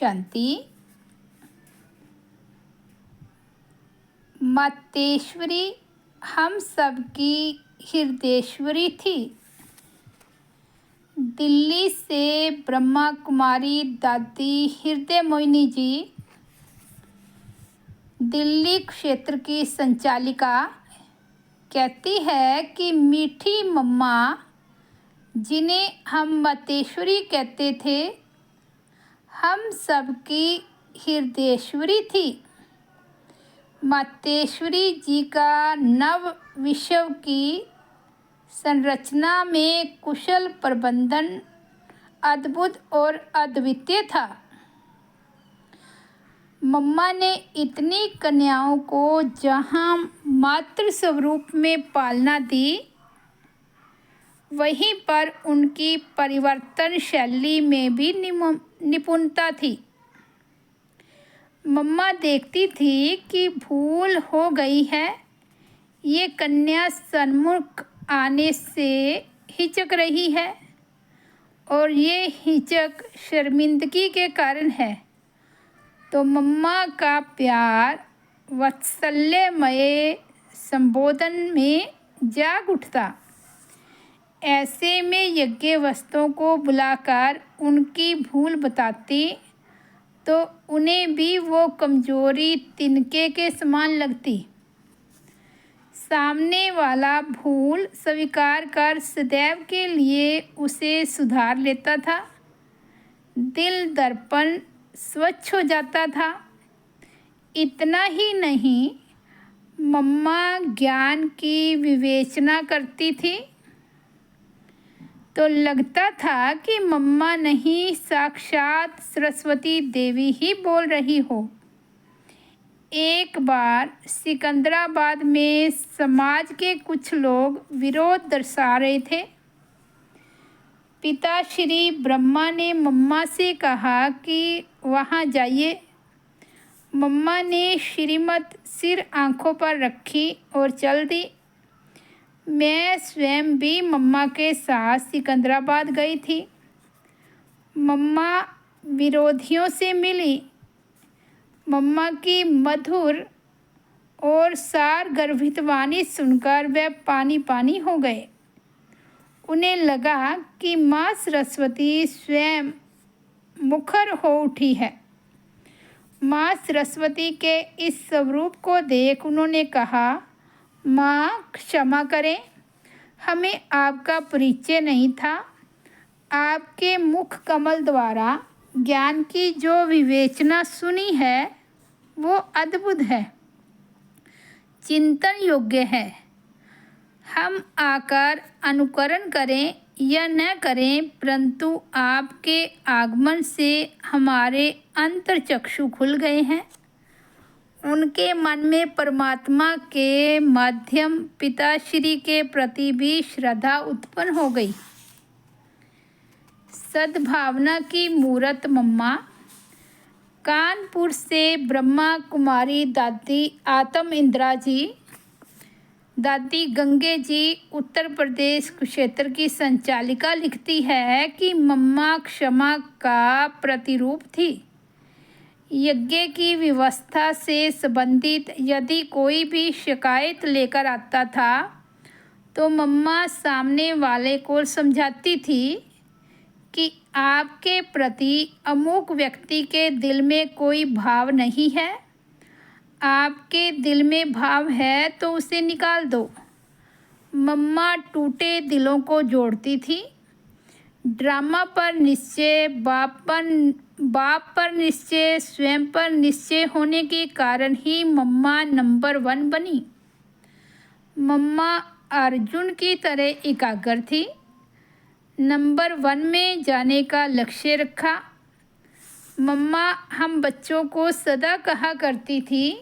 शांति। मातेश्वरी हम सबकी हृदयेश्वरी थी। दिल्ली से ब्रह्मा कुमारी दादी हृदय मोहिनी जी दिल्ली क्षेत्र की संचालिका कहती है कि मीठी मम्मा, जिन्हें हम मातेश्वरी कहते थे, हम सबकी हृदयेश्वरी थी। मातेश्वरी जी का नव विश्व की संरचना में कुशल प्रबंधन अद्भुत और अद्वितीय था। मम्मा ने इतनी कन्याओं को जहाँ मातृ स्वरूप में पालना दी, वहीं पर उनकी परिवर्तन शैली में भी निपुणता थी। मम्मा देखती थी कि भूल हो गई है, ये कन्या सन्मुख आने से हिचक रही है और ये हिचक शर्मिंदगी के कारण है, तो मम्मा का प्यार वात्सल्यमय संबोधन में जाग उठता। ऐसे में यज्ञ वस्तुओं को बुलाकर उनकी भूल बताती तो उन्हें भी वो कमजोरी तिनके के समान लगती। सामने वाला भूल स्वीकार कर सदैव के लिए उसे सुधार लेता था। दिल दर्पण स्वच्छ हो जाता था। इतना ही नहीं, मम्मा ज्ञान की विवेचना करती थी तो लगता था कि मम्मा नहीं, साक्षात सरस्वती देवी ही बोल रही हो। एक बार सिकंदराबाद में समाज के कुछ लोग विरोध दर्शा रहे थे। पिता श्री ब्रह्मा ने मम्मा से कहा कि वहाँ जाइए। मम्मा ने श्रीमत सिर आंखों पर रखी और चल दी। मैं स्वयं भी मम्मा के साथ सिकंदराबाद गई थी। मम्मा विरोधियों से मिली। मम्मा की मधुर और सार गर्भित वाणी सुनकर वे पानी पानी हो गए। उन्हें लगा कि माँ सरस्वती स्वयं मुखर हो उठी है। माँ सरस्वती के इस स्वरूप को देख उन्होंने कहा, माँ क्षमा करें, हमें आपका परिचय नहीं था। आपके मुख कमल द्वारा ज्ञान की जो विवेचना सुनी है वो अद्भुत है, चिंतन योग्य है। हम आकर अनुकरण करें या न करें, परंतु आपके आगमन से हमारे अंतर्चक्षु खुल गए हैं। उनके मन में परमात्मा के माध्यम पिताश्री के प्रति भी श्रद्धा उत्पन्न हो गई। सद्भावना की मूरत मम्मा। कानपुर से ब्रह्मा कुमारी दादी आत्म इंदिरा जी, दादी गंगे जी उत्तर प्रदेश क्षेत्र की संचालिका लिखती है कि मम्मा क्षमा का प्रतिरूप थी। यज्ञ की व्यवस्था से संबंधित यदि कोई भी शिकायत लेकर आता था तो मम्मा सामने वाले को समझाती थी कि आपके प्रति अमुक व्यक्ति के दिल में कोई भाव नहीं है। आपके दिल में भाव है तो उसे निकाल दो। मम्मा टूटे दिलों को जोड़ती थी। ड्रामा पर निश्चय, बाप पर निश्चय, स्वयं पर निश्चय होने के कारण ही मम्मा नंबर 1 बनी। मम्मा अर्जुन की तरह एकाग्र थी। नंबर 1 में जाने का लक्ष्य रखा। मम्मा हम बच्चों को सदा कहा करती थी,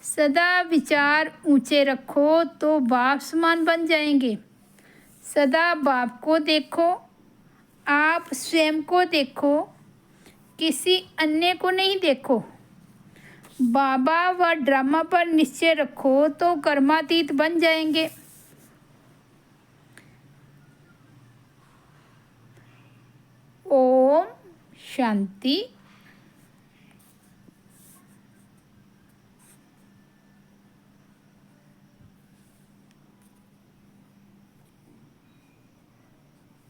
सदा विचार ऊंचे रखो तो बाप समान बन जाएंगे। सदा बाप को देखो, आप स्वयं को देखो, किसी अन्य को नहीं देखो। बाबा व ड्रामा पर निश्चय रखो तो कर्मातीत बन जाएंगे। ओम शांति।